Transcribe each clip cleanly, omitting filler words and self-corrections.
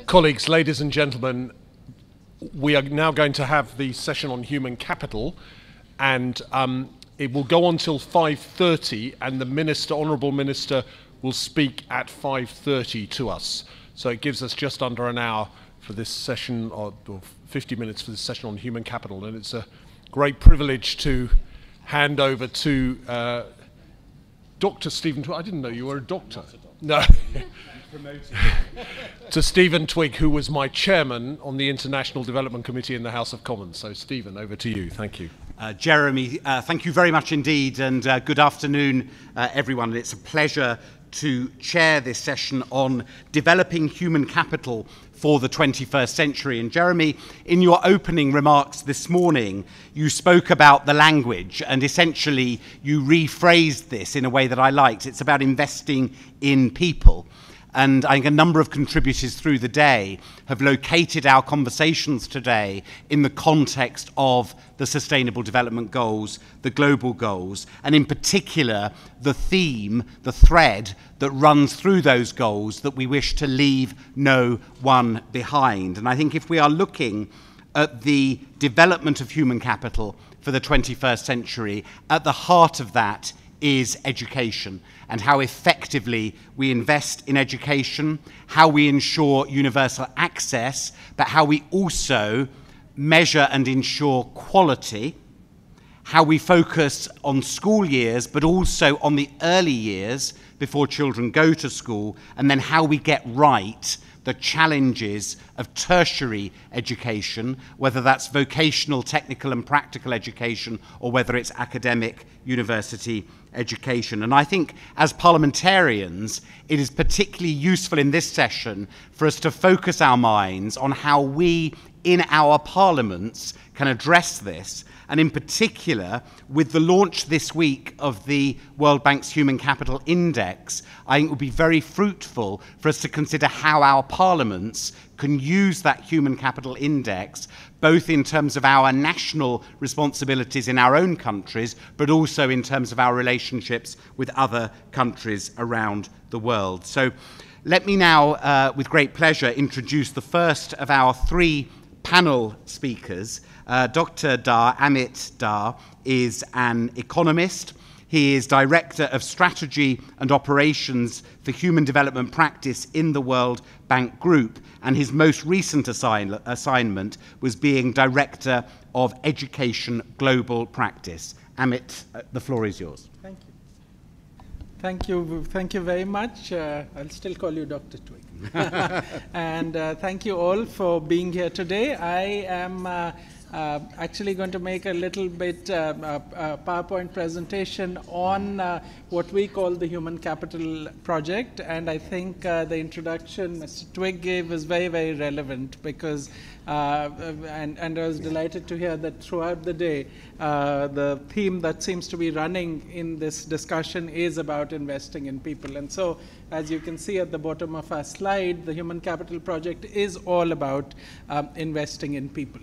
Colleagues, ladies and gentlemen, we are now going to have the session on human capital, and it will go on till 5:30, and the Minister, Honourable Minister, will speak at 5:30 to us. So it gives us just under an hour for this session, or 50 minutes for this session on human capital, and it's a great privilege to hand over to Dr. Stephen Twigg. I didn't know you were a doctor. No. To Stephen Twigg, who was my chairman on the International Development Committee in the House of Commons. So, Stephen, over to you. Thank you. Jeremy, thank you very much indeed, and good afternoon, everyone. It's a pleasure to chair this session on developing human capital for the 21st century. And Jeremy, in your opening remarks this morning, you spoke about the language, and essentially you rephrased this in a way that I liked. It's about investing in people. And I think a number of contributors through the day have located our conversations today in the context of the Sustainable Development Goals, the global goals, and in particular, the theme, the thread that runs through those goals that we wish to leave no one behind. And I think if we are looking at the development of human capital for the 21st century, at the heart of that is education, and how effectively we invest in education, how we ensure universal access, but how we also measure and ensure quality, how we focus on school years, but also on the early years before children go to school, and then how we get right the challenges of tertiary education, whether that's vocational, technical and practical education, or whether it's academic university education. And I think as parliamentarians, it is particularly useful in this session for us to focus our minds on how we in our parliaments can address this, and in particular, with the launch this week of the World Bank's Human Capital Index, I think it would be very fruitful for us to consider how our parliaments can use that Human Capital Index, both in terms of our national responsibilities in our own countries, but also in terms of our relationships with other countries around the world. So let me now, with great pleasure, introduce the first of our three panel speakers. Dr. Amit Dar is an economist. He is Director of Strategy and Operations for Human Development Practice in the World Bank Group, and his most recent assignment was being Director of Education Global Practice. Amit, the floor is yours. Thank you. Thank you very much. I'll still call you Dr. Twigg. And thank you all for being here today. I am actually going to make a little bit PowerPoint presentation on what we call the Human Capital Project, and I think the introduction Mr. Twigg gave is very, very relevant because, and I was delighted to hear that throughout the day, the theme that seems to be running in this discussion is about investing in people. And so, as you can see at the bottom of our slide, the Human Capital Project is all about investing in people.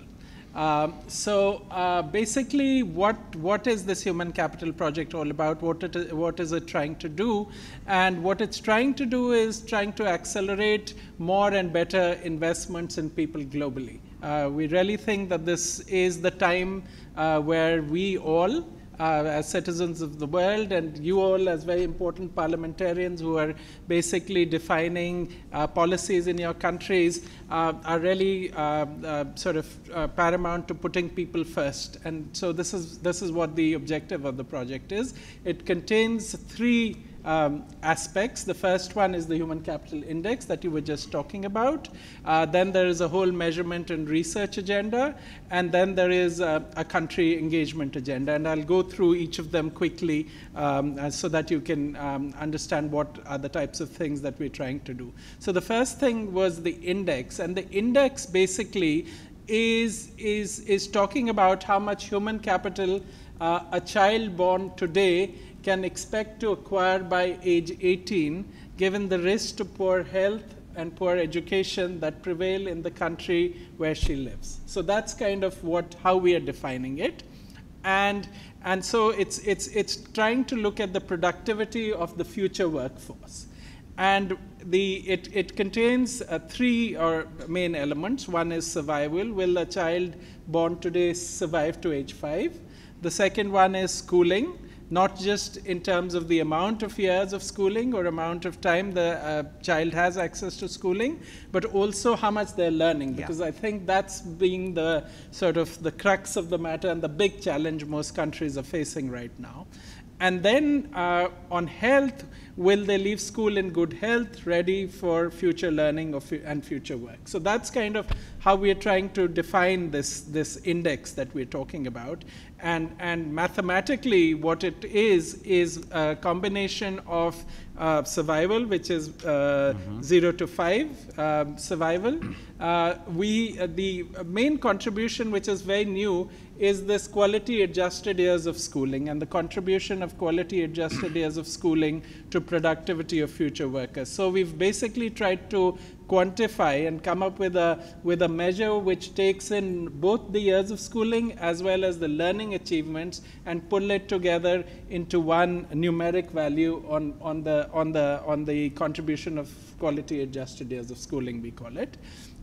Basically, what is this Human Capital Project all about? What is it trying to do? And what it's trying to do is trying to accelerate more and better investments in people globally. We really think that this is the time where we all, as citizens of the world, and you all as very important parliamentarians who are basically defining policies in your countries, are really sort of paramount to putting people first. And so this is what the objective of the project is. It contains three aspects. The first one is the Human Capital Index that you were just talking about. Then there is a whole measurement and research agenda, and then there is a country engagement agenda. And I'll go through each of them quickly so that you can understand what are the types of things that we're trying to do. So the first thing was the index, and the index basically is talking about how much human capital a child born today can expect to acquire by age 18, given the risk to poor health and poor education that prevail in the country where she lives. So that's kind of how we are defining it. And so it's trying to look at the productivity of the future workforce. And it contains three main elements. One is survival. Will a child born today survive to age 5? The second one is schooling, not just in terms of the amount of years of schooling or amount of time the child has access to schooling, but also how much they're learning, because I think that's being the sort of the crux of the matter and the big challenge most countries are facing right now. And then on health, will they leave school in good health, ready for future learning and future work? So that's kind of how we are trying to define this index that we're talking about. And mathematically, what it is a combination of survival, which is 0 to 5 survival. The main contribution, which is very new, is this quality adjusted years of schooling and the contribution of quality adjusted years of schooling to productivity of future workers. So we've basically tried to quantify and come up with a measure which takes in both the years of schooling as well as the learning achievements and pull it together into one numeric value on the contribution of quality adjusted years of schooling, we call it.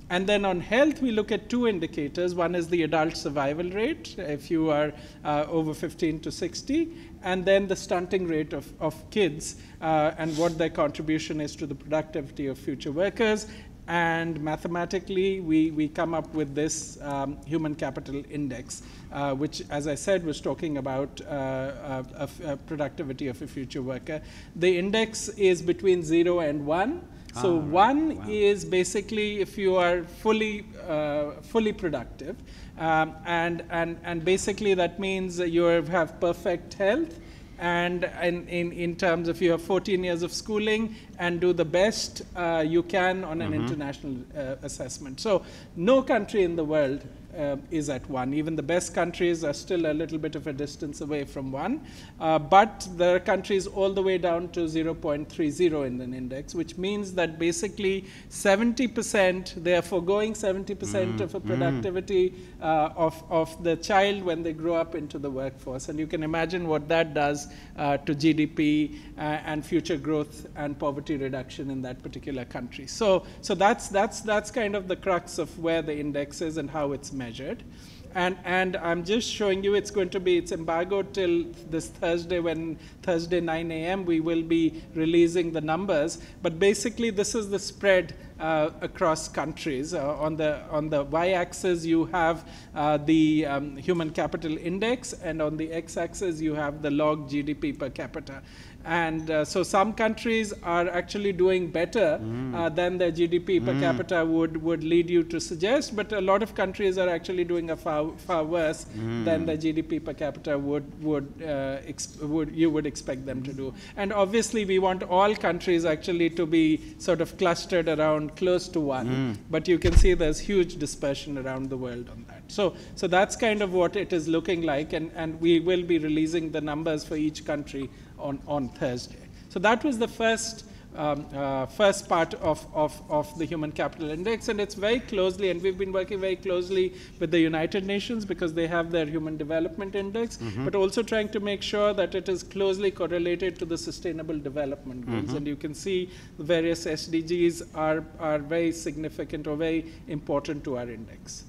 And then on health, we look at two indicators. One is the adult survival rate, if you are over 15 to 60, and then the stunting rate of kids and what their contribution is to the productivity of future workers. And mathematically, we come up with this human capital index, which, as I said, was talking about productivity of a future worker. The index is between 0 and 1. So one is basically if you are fully productive, and basically that means you have perfect health, and in terms of you have 14 years of schooling and do the best you can on an international assessment. So no country in the world is at 1. Even the best countries are still a little bit of a distance away from 1. But there are countries all the way down to 0.30 in an index, which means that basically 70%, they are foregoing 70% of a productivity of the child when they grow up into the workforce. And you can imagine what that does to GDP and future growth and poverty reduction in that particular country. So that's kind of the crux of where the index is and how it's measured. And I'm just showing you it's embargoed till this Thursday, when Thursday 9 a.m. we will be releasing the numbers. But basically this is the spread across countries. On the y-axis you have the human capital index, and on the x-axis you have the log GDP per capita. And so some countries are actually doing better than their GDP per capita would lead you to suggest, but a lot of countries are actually doing a far worse than the GDP per capita you would expect them to do. And obviously we want all countries actually to be sort of clustered around close to 1, but you can see there's huge dispersion around the world on that. So that's kind of what it is looking like, and we will be releasing the numbers for each country on Thursday. So that was the first part of the Human Capital Index, and it's very closely, and we've been working very closely with the United Nations because they have their Human Development Index, but also trying to make sure that it is closely correlated to the Sustainable Development Goals. And you can see the various SDGs are very significant or very important to our index.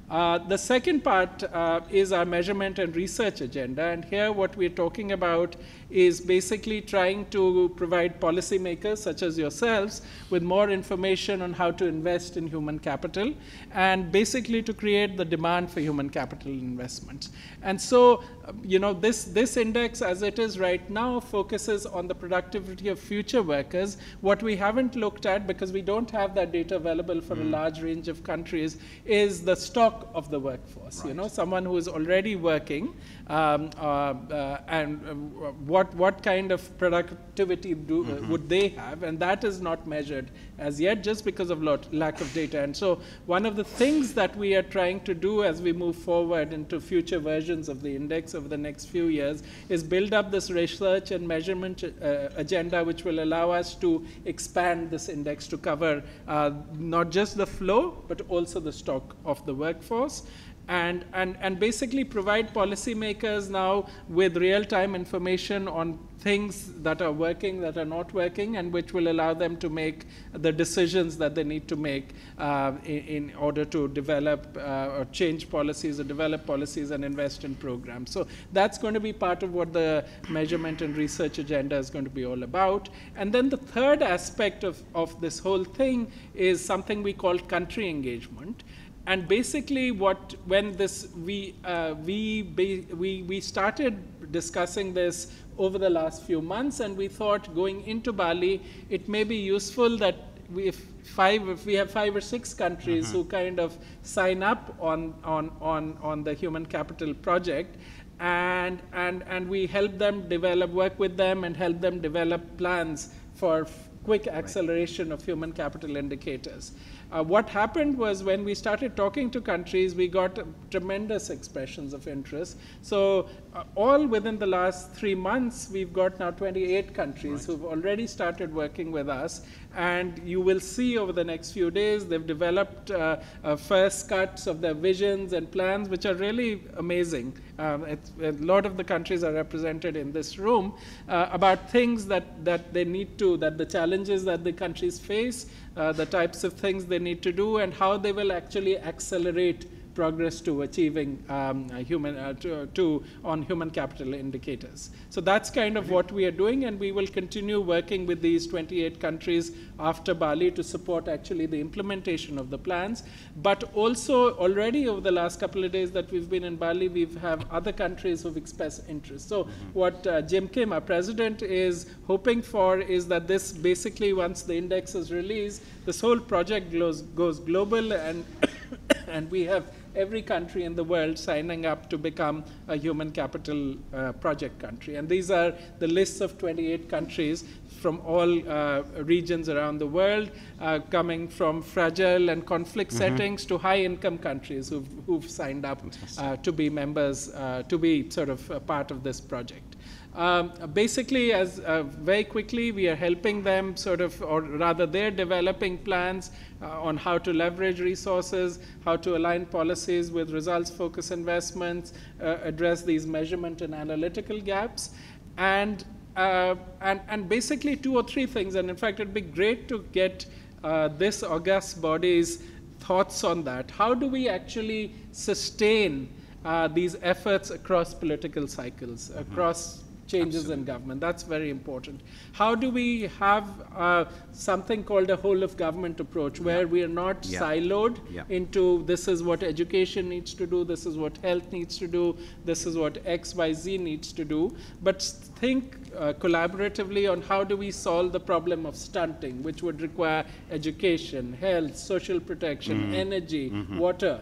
The second part is our measurement and research agenda, and here what we're talking about is basically trying to provide policymakers such as yourselves with more information on how to invest in human capital, and basically to create the demand for human capital investments. And so, this index as it is right now focuses on the productivity of future workers. What we haven't looked at, because we don't have that data available for a large range of countries, is the stock of the workforce. Right. Someone who is already working, and what kind of productivity would they have, and that is not measured as yet just because of lack of data. And so one of the things that we are trying to do as we move forward into future versions of the index over the next few years is build up this research and measurement agenda, which will allow us to expand this index to cover not just the flow but also the stock of the workforce. and basically provide policymakers now with real-time information on things that are working, that are not working, and which will allow them to make the decisions that they need to make in order to develop or change policies or develop policies and invest in programs. So that's going to be part of what the measurement and research agenda is going to be all about. And then the third aspect of this whole thing is something we call country engagement. And basically, when this we started discussing this over the last few months, and we thought going into Bali, it may be useful that if we have 5 or 6 countries who kind of sign up on the human capital project, and we help them work with them and help them develop plans for quick acceleration of human capital indicators. What happened was when we started talking to countries, we got tremendous expressions of interest. So all within the last 3 months, we've got now 28 countries who've already started working with us. And you will see over the next few days, they've developed first cuts of their visions and plans, which are really amazing. A lot of the countries are represented in this room about things that they need to, that the challenges that the countries face, the types of things they need to do, and how they will actually accelerate progress to achieving on human capital indicators. So that's kind of what we are doing, and we will continue working with these 28 countries after Bali to support actually the implementation of the plans. But also already over the last couple of days that we've been in Bali, we have other countries who've expressed interest. So what Jim Kim, our president, is hoping for is that this basically, once the index is released, this whole project goes global, and and we have every country in the world signing up to become a human capital project country. And these are the lists of 28 countries from all regions around the world, coming from fragile and conflict settings to high-income countries who've signed up to be members, to be sort of a part of this project. Basically, very quickly, we are helping them sort of, or rather they're developing plans on how to leverage resources, how to align policies with results-focused investments, address these measurement and analytical gaps, and basically 2 or 3 things. And in fact, it'd be great to get this august body's thoughts on that. How do we actually sustain these efforts across political cycles, across changes in government? That's very important. How do we have something called a whole of government approach, where we are not siloed into this is what education needs to do, this is what health needs to do, this is what X, Y, Z needs to do, but think collaboratively on how do we solve the problem of stunting, which would require education, health, social protection, energy, water,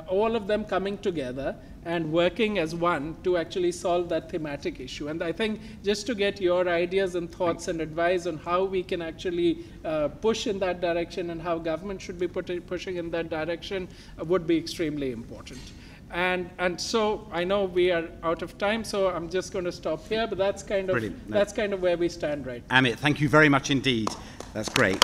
all of them coming together and working as one to actually solve that thematic issue. And I think just to get your ideas and thoughts and advice on how we can actually push in that direction and how government should be pushing in that direction would be extremely important. And so I know we are out of time, so I'm just going to stop here, but that's kind of that's kind of where we stand right now. Amit, thank you very much indeed. That's great.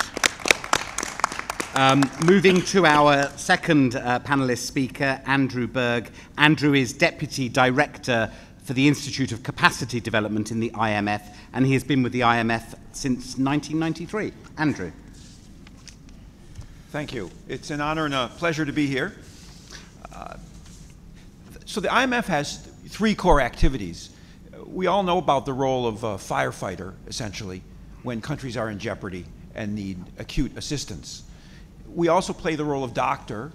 Moving to our second panelist speaker, Andrew Berg. Andrew is Deputy Director for the Institute of Capacity Development in the IMF, and he has been with the IMF since 1993. Andrew. Thank you. It's an honor and a pleasure to be here. So the IMF has 3 core activities. We all know about the role of a firefighter, essentially, when countries are in jeopardy and need acute assistance. We also play the role of doctor,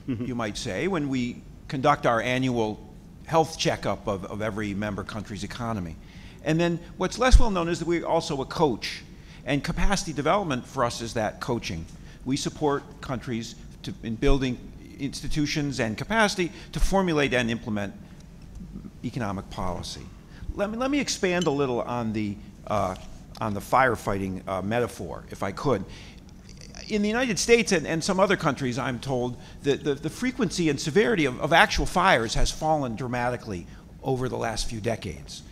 you might say, when we conduct our annual health checkup of every member country's economy. And then what's less well known is that we're also a coach. And capacity development for us is that coaching. We support countries in building institutions and capacity to formulate and implement economic policy. Let me expand a little on the firefighting metaphor, if I could. In the United States and some other countries, I'm told that the frequency and severity of actual fires has fallen dramatically over the last few decades.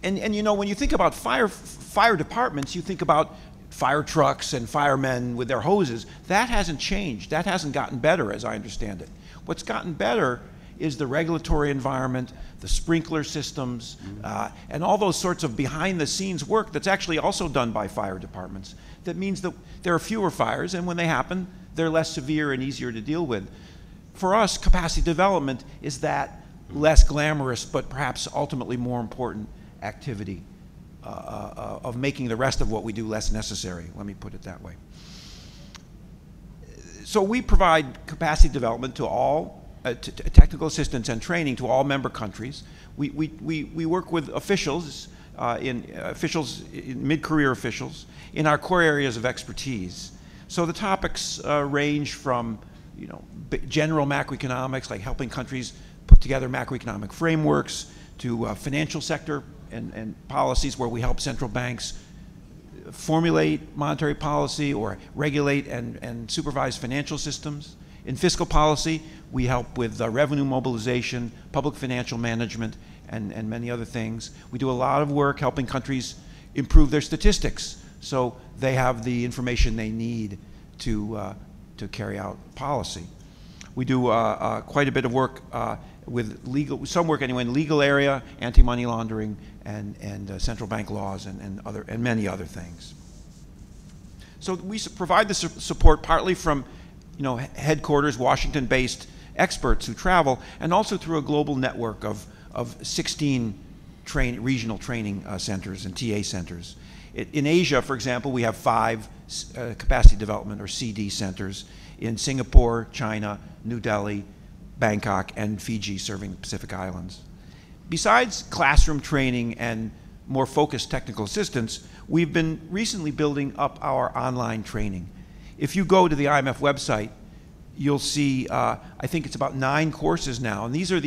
And you know, when you think about fire departments, you think about fire trucks and firemen with their hoses. That hasn't changed. That hasn't gotten better, as I understand it. What's gotten better is the regulatory environment, the sprinkler systems, and all those sorts of behind-the-scenes work that's actually also done by fire departments. That means that there are fewer fires, and when they happen, they're less severe and easier to deal with. For us, capacity development is that less glamorous, but perhaps ultimately more important activity of making the rest of what we do less necessary. Let me put it that way. So we provide capacity development to all technical assistance and training to all member countries. We work with officials, mid-career officials, in our core areas of expertise. So the topics range from, general macroeconomics, like helping countries put together macroeconomic frameworks, to financial sector and policies where we help central banks formulate monetary policy or regulate and supervise financial systems. In fiscal policy, we help with revenue mobilization, public financial management, and many other things. We do a lot of work helping countries improve their statistics so they have the information they need to carry out policy. We do quite a bit of work with some work anyway, in legal area, anti-money laundering, and central bank laws, and many other things. So we provide the support partly from headquarters, Washington-based experts who travel, and also through a global network of 16 regional training centers and TA centers. In Asia, for example, we have 5 capacity development or CD centers in Singapore, China, New Delhi, Bangkok, and Fiji, serving the Pacific Islands. Besides classroom training and more focused technical assistance, we've been recently building up our online training. If you go to the IMF website, you'll see, I think it's about 9 courses now, and these are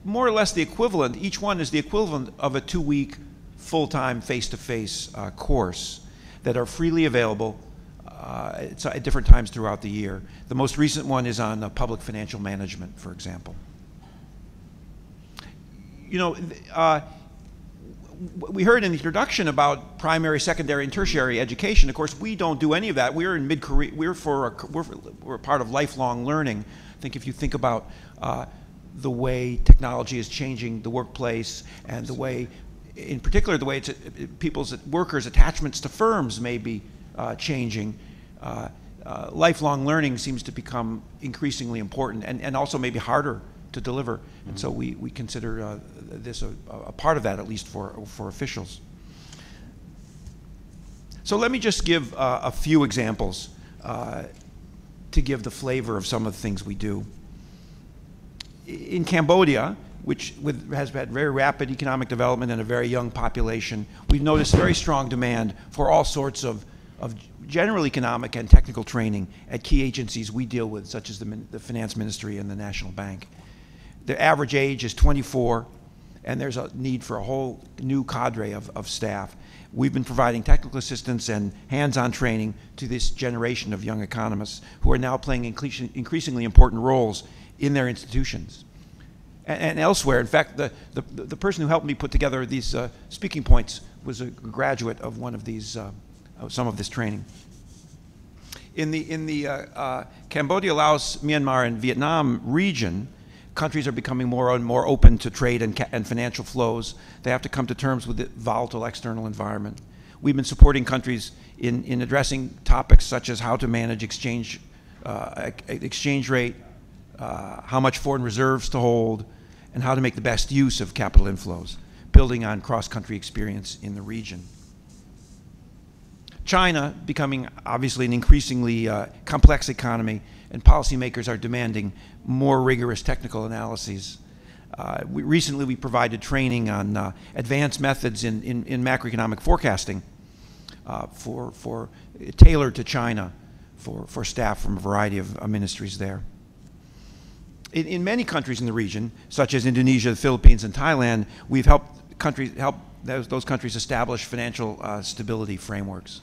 more or less the equivalent, each one is the equivalent of a 2-week full-time face-to-face course that are freely available at different times throughout the year. The most recent one is on public financial management, for example. We heard in the introduction about primary, secondary, and tertiary education. Of course, we don't do any of that. We're in mid-career. We're part of lifelong learning. I think if you think about the way technology is changing the workplace, and the way, in particular, the way workers' attachments to firms may be changing, lifelong learning seems to become increasingly important, and also maybe harder to deliver. And so we consider this a part of that, at least for officials. So let me just give a few examples to give the flavor of some of the things we do. In Cambodia, which has had very rapid economic development and a very young population, we've noticed very strong demand for all sorts of general economic and technical training at key agencies we deal with, such as the Finance Ministry and the National Bank. The average age is 24, and there's a need for a whole new cadre of staff. We've been providing technical assistance and hands-on training to this generation of young economists who are now playing increasingly important roles in their institutions and elsewhere. In fact, the person who helped me put together these speaking points was a graduate of one of these, some of this training. In the Cambodia, Laos, Myanmar, and Vietnam region, countries are becoming more and more open to trade and financial flows. They have to come to terms with the volatile external environment. We've been supporting countries in addressing topics such as how to manage exchange rate, how much foreign reserves to hold, and how to make the best use of capital inflows, building on cross-country experience in the region. China, becoming obviously an increasingly complex economy, and policymakers are demanding more rigorous technical analyses. Recently, we provided training on advanced methods in macroeconomic forecasting tailored to China for staff from a variety of ministries there. In many countries in the region, such as Indonesia, the Philippines, and Thailand, we've helped those countries establish financial stability frameworks.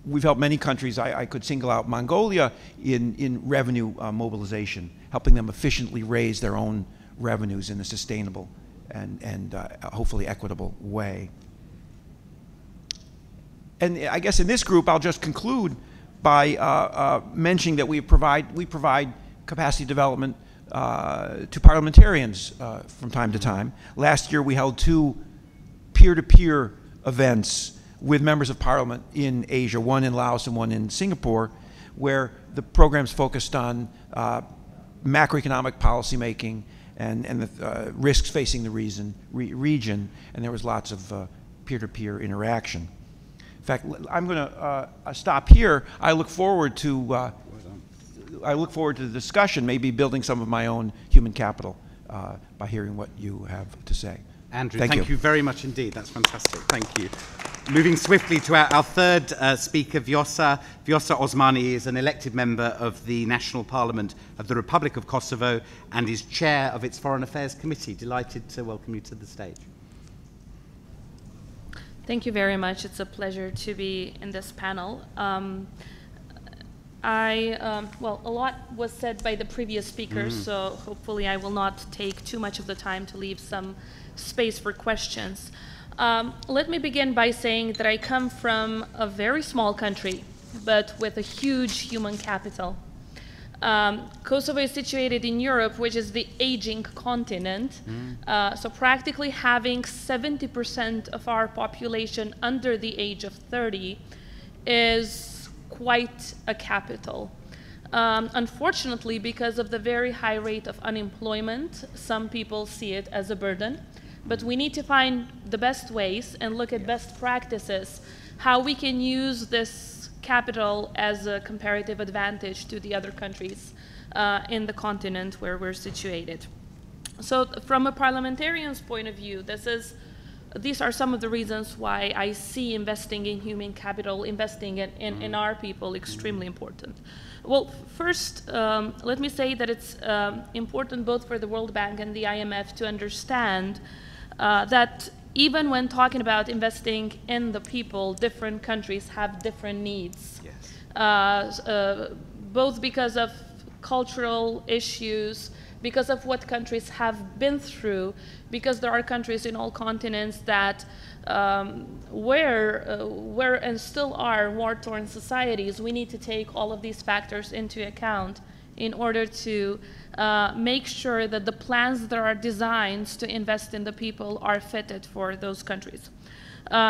We've helped many countries. I could single out Mongolia in revenue mobilization, helping them efficiently raise their own revenues in a sustainable and hopefully equitable way. And I guess in this group, I'll just conclude by mentioning that we provide capacity development to parliamentarians from time to time. Last year we held 2 peer-to-peer events with members of parliament in Asia, one in Laos and one in Singapore, where the programs focused on macroeconomic policy making and the risks facing the region, and there was lots of peer-to-peer interaction. In fact, I'm going to stop here. I look forward to the discussion, maybe building some of my own human capital by hearing what you have to say. Andrew, thank you very much indeed. That's fantastic. Thank you. Moving swiftly to our third speaker, Vjosa Osmani is an elected member of the National Parliament of the Republic of Kosovo and is chair of its Foreign Affairs Committee. Delighted to welcome you to the stage. Thank you very much. It's a pleasure to be in this panel. Well, a lot was said by the previous speakers, so hopefully I will not take too much of the time to leave some space for questions. Let me begin by saying that I come from a very small country, but with a huge human capital. Kosovo is situated in Europe, which is the aging continent, so practically having 70% of our population under the age of 30 is quite a capital. Unfortunately, because of the very high rate of unemployment, some people see it as a burden. But we need to find the best ways and look at best practices, how we can use this capital as a comparative advantage to the other countries in the continent where we're situated. So from a parliamentarian's point of view, these are some of the reasons why I see investing in human capital, investing in our people, extremely important. Well, first, let me say that it's important both for the World Bank and the IMF to understand that even when talking about investing in the people, different countries have different needs. Yes. Both because of cultural issues, because of what countries have been through, because there are countries in all continents that were and still are war-torn societies. We need to take all of these factors into account in order to make sure that the plans that are designed to invest in the people are fitted for those countries.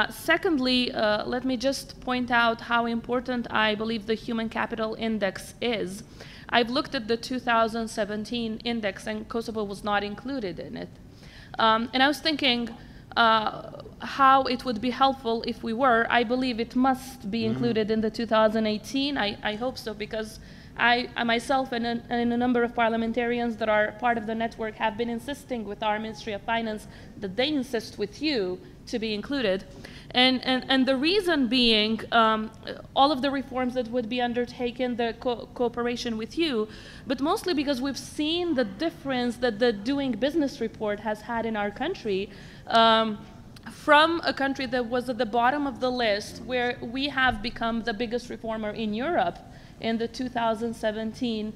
Secondly, let me just point out how important I believe the Human Capital Index is. I've looked at the 2017 index, and Kosovo was not included in it. And I was thinking how it would be helpful if we were. I believe it must be included in the 2018. I hope so, because I myself and a number of parliamentarians that are part of the network have been insisting with our Ministry of Finance that they insist with you to be included. And the reason being all of the reforms that would be undertaken, the cooperation with you, but mostly because we've seen the difference that the Doing Business report has had in our country, from a country that was at the bottom of the list, where we have become the biggest reformer in Europe in the 2017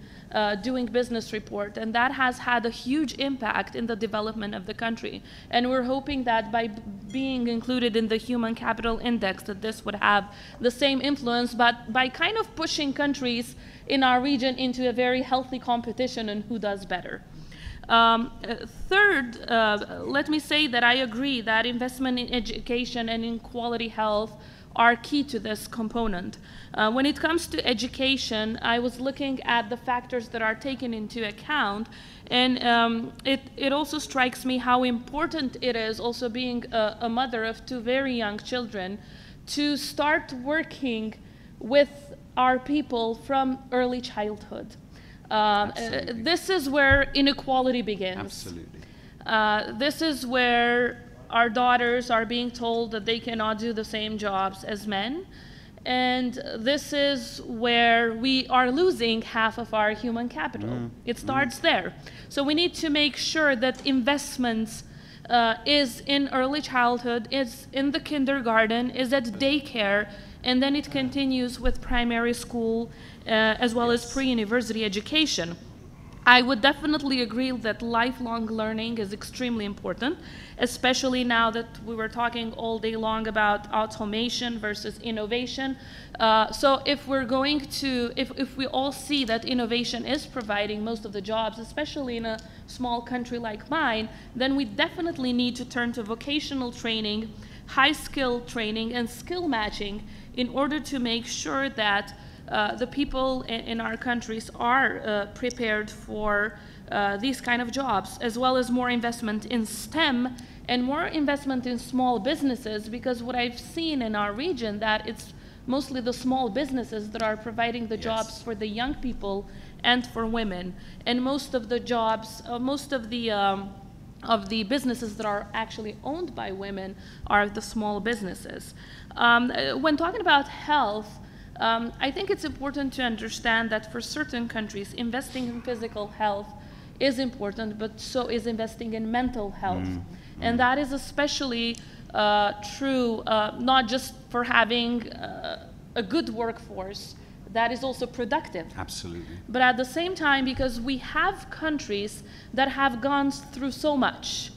Doing Business report, and that has had a huge impact in the development of the country. And we're hoping that by being included in the Human Capital Index, that this would have the same influence, but by kind of pushing countries in our region into a very healthy competition on who does better. Third, let me say that I agree that investment in education and in quality health are key to this component. When it comes to education, I was looking at the factors that are taken into account, and it also strikes me how important it is, also being a mother of two very young children, to start working with our people from early childhood. This is where inequality begins. Absolutely. This is where our daughters are being told that they cannot do the same jobs as men. And this is where we are losing half of our human capital. It starts there. So we need to make sure that investments is in early childhood, is in the kindergarten, is at daycare, and then it continues with primary school as well as pre-university education. I would definitely agree that lifelong learning is extremely important, especially now that we were talking all day long about automation versus innovation. So if we're going to, if we all see that innovation is providing most of the jobs, especially in a small country like mine, then we definitely need to turn to vocational training, high skill training, and skill matching in order to make sure that the people in our countries are prepared for these kind of jobs, as well as more investment in STEM and more investment in small businesses, because what I've seen in our region that it's mostly the small businesses that are providing the jobs for the young people and for women. And most of the jobs, most of the businesses that are actually owned by women are the small businesses. When talking about health, I think it's important to understand that for certain countries, investing in physical health is important, but so is investing in mental health. And that is especially true not just for having a good workforce, that is also productive. Absolutely. But at the same time, because we have countries that have gone through so much.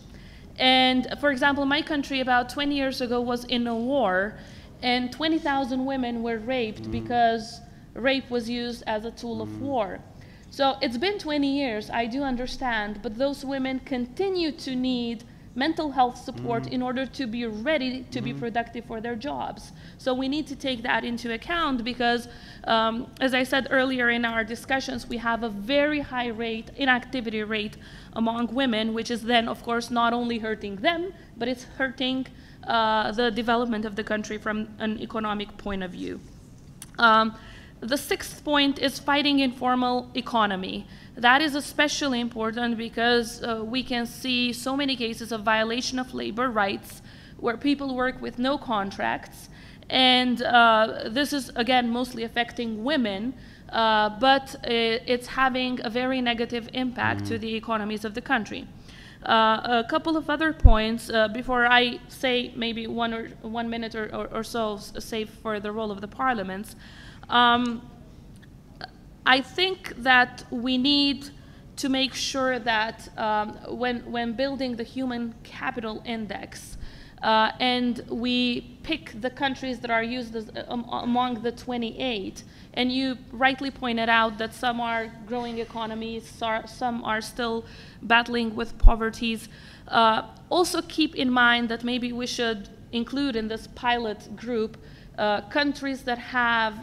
And for example, my country about 20 years ago was in a war, and 20,000 women were raped because rape was used as a tool of war. So it's been 20 years, I do understand, but those women continue to need mental health support in order to be ready to be productive for their jobs. So we need to take that into account because, as I said earlier in our discussions, we have a very high rate, inactivity rate among women, which is then, of course, not only hurting them, but it's hurting the development of the country from an economic point of view. The sixth point is fighting informal economy. That is especially important because we can see so many cases of violation of labor rights where people work with no contracts. And this is, again, mostly affecting women, but it's having a very negative impact to the economies of the country. A couple of other points before I say maybe one minute or so save for the role of the parliaments. I think that we need to make sure that when building the human capital index and we pick the countries that are used as, among the 28, and you rightly pointed out that some are growing economies, some are still battling with poverties. Also keep in mind that maybe we should include in this pilot group countries that have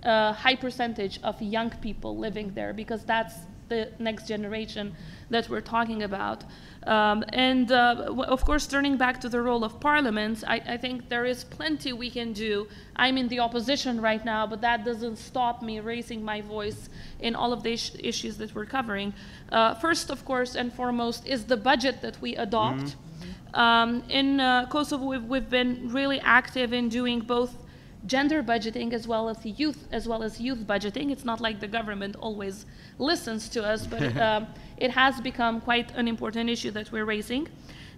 a high percentage of young people living there, because that's the next generation that we're talking about. Of course, turning back to the role of parliaments, I think there is plenty we can do. I'm in the opposition right now, but that doesn't stop me raising my voice in all of the issues that we're covering. First, of course, and foremost, is the budget that we adopt. In Kosovo, we've been really active in doing both gender budgeting as well as youth budgeting. It's not like the government always listens to us, but it has become quite an important issue that we're raising.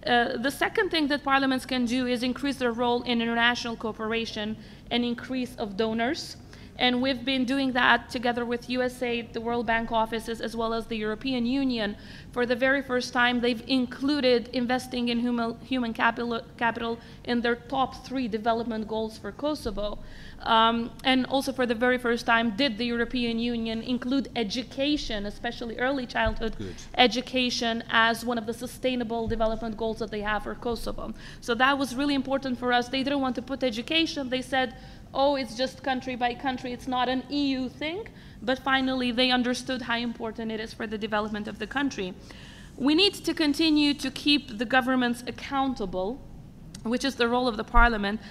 The second thing that parliaments can do is increase their role in international cooperation and increase of donors. And we've been doing that together with USAID, the World Bank offices, as well as the European Union. For the very first time, they've included investing in human capital in their top 3 development goals for Kosovo. And also for the very first time, did the European Union include education, especially early childhood education, as one of the sustainable development goals that they have for Kosovo. So that was really important for us. They didn't want to put education. They said, oh, it's just country by country, it's not an EU thing, but finally they understood how important it is for the development of the country. We need to continue to keep the governments accountable, which is the role of the parliament,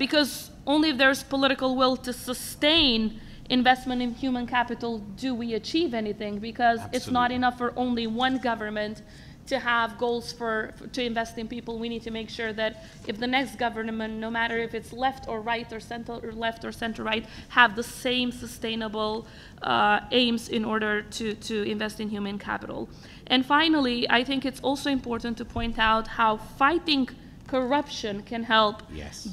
because only if there's political will to sustain investment in human capital do we achieve anything, because it's not enough for only one government to have goals to invest in people. We need to make sure that if the next government, no matter if it's left or right or center or left or center right, have the same sustainable aims in order to invest in human capital. And finally, I think it's also important to point out how fighting corruption can help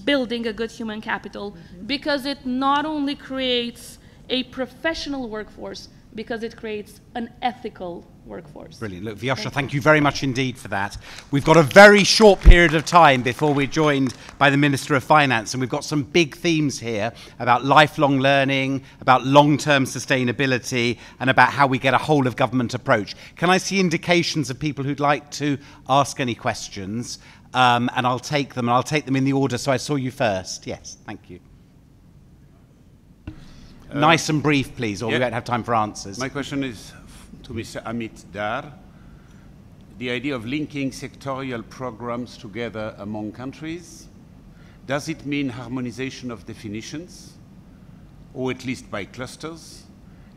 building a good human capital, because it not only creates a professional workforce, because it creates an ethical workforce. Brilliant. Look, Vyosha, thank you very much indeed for that. We've got a very short period of time before we're joined by the Minister of Finance, and we've got some big themes here about lifelong learning, about long-term sustainability, and about how we get a whole-of-government approach. Can I see indications of people who'd like to ask any questions? And I'll take them in the order. So I saw you first. Yes, thank you. Nice and brief, please, or we won't have time for answers. My question is to Mr. Amit Dar. The idea of linking sectorial programs together among countries, does it mean harmonization of definitions, or at least by clusters?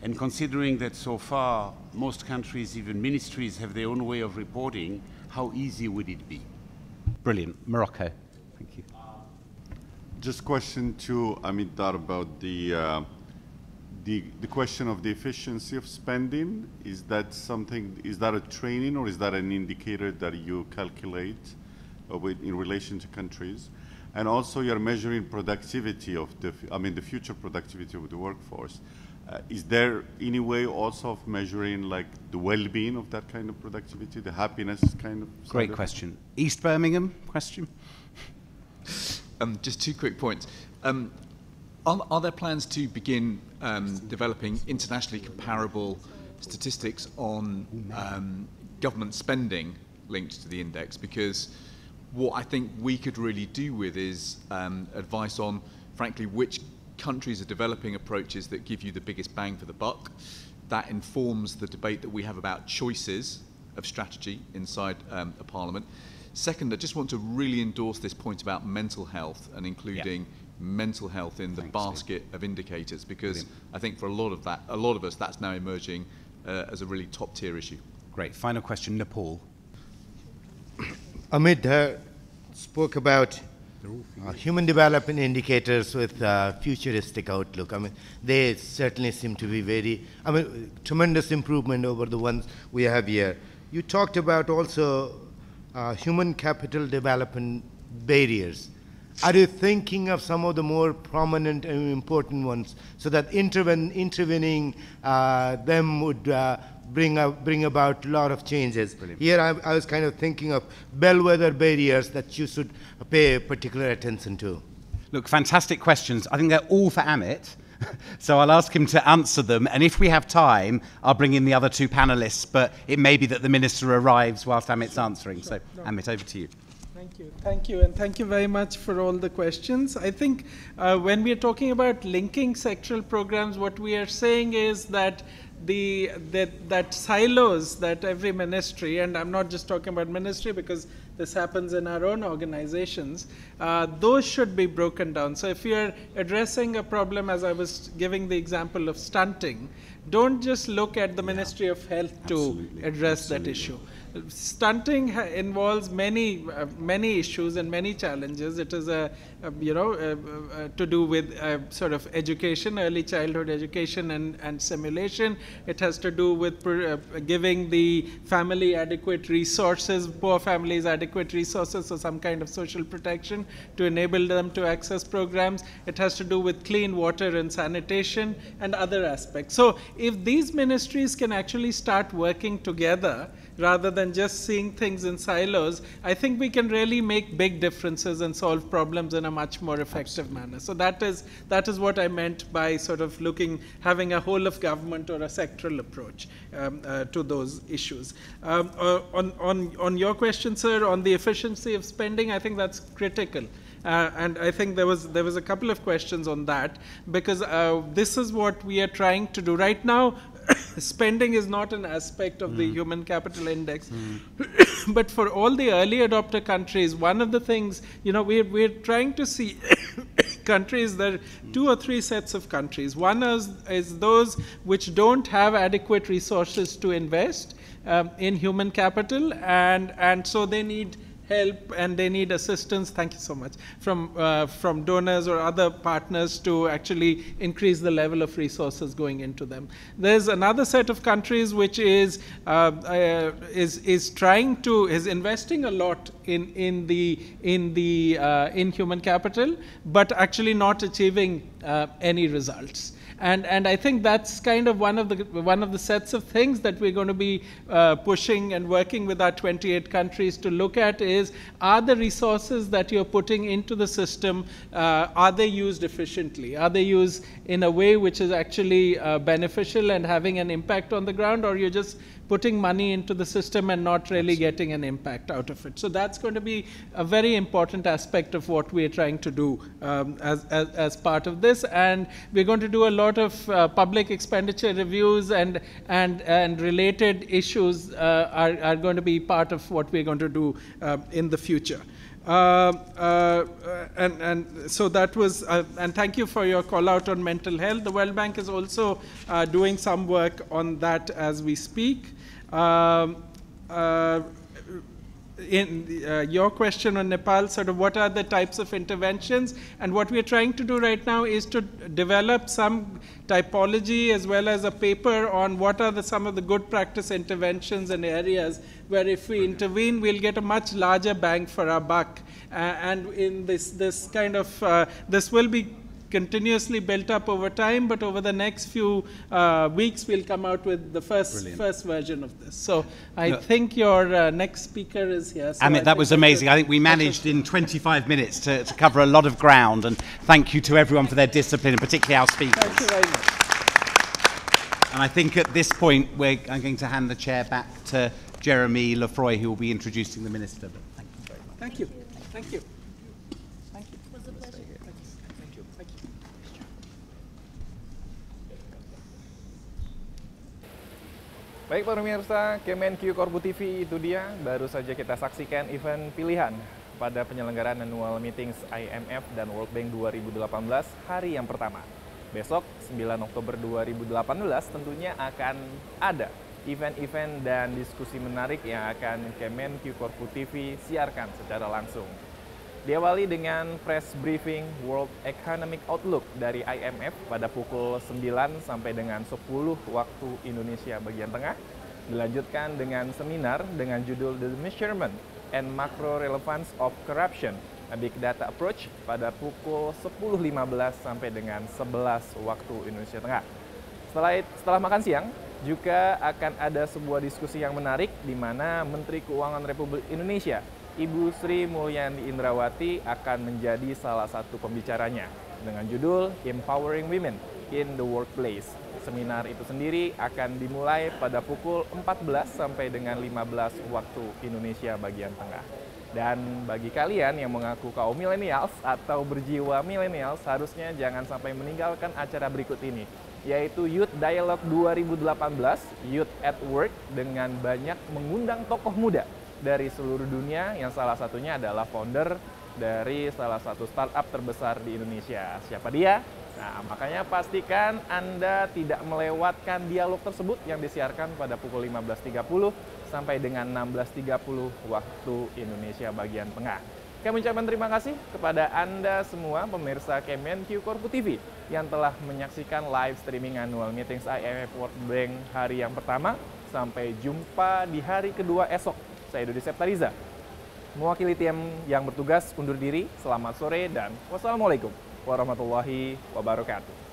And considering that so far most countries, even ministries, have their own way of reporting, how easy would it be? Brilliant. Morocco. Thank you. Just question to Amit Dar about the question of the efficiency of spending. Is that something, is that a training or is that an indicator that you calculate in relation to countries? And also you're measuring productivity of the future productivity of the workforce. Is there any way also of measuring like the well-being of that kind of productivity, the happiness kind of? Great question. East Birmingham question? Just two quick points. Are there plans to begin developing internationally comparable statistics on government spending linked to the index? Because what I think we could really do with is advice on, frankly, which countries are developing approaches that give you the biggest bang for the buck. That informs the debate that we have about choices of strategy inside a parliament. Second, I just want to really endorse this point about mental health and including mental health in the basket of indicators, because I think for a lot of us, that's now emerging as a really top-tier issue. Great. Final question, Nepal. Amit spoke about human development indicators with futuristic outlook. I mean, they certainly seem to be tremendous improvement over the ones we have here. You talked about also human capital development barriers. Are you thinking of some of the more prominent and important ones so that intervening them would bring about a lot of changes? Brilliant. Here I was kind of thinking of bellwether barriers that you should pay particular attention to. Look, fantastic questions. I think they're all for Amit. So I'll ask him to answer them, and if we have time, I'll bring in the other two panelists, but it may be that the Minister arrives whilst Amit's answering. So, Amit, over to you. Thank you, and thank you very much for all the questions. I think when we are talking about linking sectoral programs, what we are saying is that that silos that every ministry, and I'm not just talking about ministry because this happens in our own organizations, those should be broken down. So if you're addressing a problem, as I was giving the example of stunting, don't just look at the Ministry of Health to address that issue. Stunting involves many issues and many challenges. It is to do with sort of education, early childhood education and simulation. It has to do with giving the family adequate resources, poor families adequate resources, so some kind of social protection to enable them to access programs. It has to do with clean water and sanitation and other aspects. So if these ministries can actually start working together, rather than just seeing things in silos, I think we can really make big differences and solve problems in a much more effective manner. So that is what I meant by sort of having a whole of government or a sectoral approach to those issues. On your question, sir, on the efficiency of spending, I think that's critical. And I think there was a couple of questions on that, because this is what we are trying to do right now. Spending is not an aspect of the human capital index, but for all the early adopter countries, one of the things, we're trying to see countries, there are 2 or 3 sets of countries. One is those which don't have adequate resources to invest in human capital, and so they need help and they need assistance, thank you so much, from donors or other partners to actually increase the level of resources going into them. There's another set of countries which is investing a lot in human capital, but actually not achieving any results. And I think that's kind of one of the sets of things that we're going to be pushing and working with our 28 countries to look at is, are the resources that you're putting into the system, are they used efficiently? Are they used in a way which is actually beneficial and having an impact on the ground, or you're just putting money into the system and not really getting an impact out of it? So that's going to be a very important aspect of what we're trying to do as part of this. And we're going to do a lot of public expenditure reviews, and related issues are going to be part of what we're going to do in the future. And so that was, and thank you for your call out on mental health. The World Bank is also doing some work on that as we speak. In your question on Nepal, sort of what are the types of interventions, and what we're trying to do right now is to develop some typology as well as a paper on what are some of the good practice interventions and areas where if we intervene, we'll get a much larger bang for our buck. And in this kind of, this will be continuously built up over time, but over the next few weeks, we'll come out with the first version of this. So I think your next speaker is here. So Amit, that was amazing. I think we managed in 25 minutes to cover a lot of ground, and thank you to everyone for their discipline, and particularly our speakers. Thank you very much. And I think at this point, I'm going to hand the chair back to Jeremy Lefroy, who will be introducing the Minister. But thank you very much. Thank you. Thank you. Baik pemirsa, Kemenkeu Korbu TV itu dia, baru saja kita saksikan event pilihan pada penyelenggaraan annual meetings IMF dan World Bank 2018 hari yang pertama. Besok 9 Oktober 2018 tentunya akan ada event-event dan diskusi menarik yang akan Kemenkeu Korbu TV siarkan secara langsung. Diawali dengan press briefing World Economic Outlook dari IMF pada pukul 9 sampai dengan 10 waktu Indonesia bagian tengah. Dilanjutkan dengan seminar dengan judul The Measurement and Macro Relevance of Corruption, a Big Data Approach pada pukul 10.15 sampai dengan 11 waktu Indonesia tengah. Setelah makan siang, juga akan ada sebuah diskusi yang menarik di mana Menteri Keuangan Republik Indonesia Ibu Sri Mulyani Indrawati akan menjadi salah satu pembicaranya dengan judul Empowering Women in the Workplace. Seminar itu sendiri akan dimulai pada pukul 14 sampai dengan 15 waktu Indonesia bagian tengah. Dan bagi kalian yang mengaku kaum millennials atau berjiwa millennials, harusnya jangan sampai meninggalkan acara berikut ini, yaitu Youth Dialogue 2018, Youth at Work, dengan banyak mengundang tokoh muda dari seluruh dunia, yang salah satunya adalah founder dari salah satu startup terbesar di Indonesia. Siapa dia? Nah, makanya pastikan Anda tidak melewatkan dialog tersebut yang disiarkan pada pukul 15.30 sampai dengan 16.30 waktu Indonesia bagian tengah. Kami ucapkan terima kasih kepada Anda semua pemirsa Kemenkeu Korbu TV yang telah menyaksikan live streaming annual meetings IMF World Bank hari yang pertama. Sampai jumpa di hari kedua esok. Saya Dodi Septariza, mewakili tim yang bertugas undur diri. Selamat sore dan wassalamualaikum warahmatullahi wabarakatuh.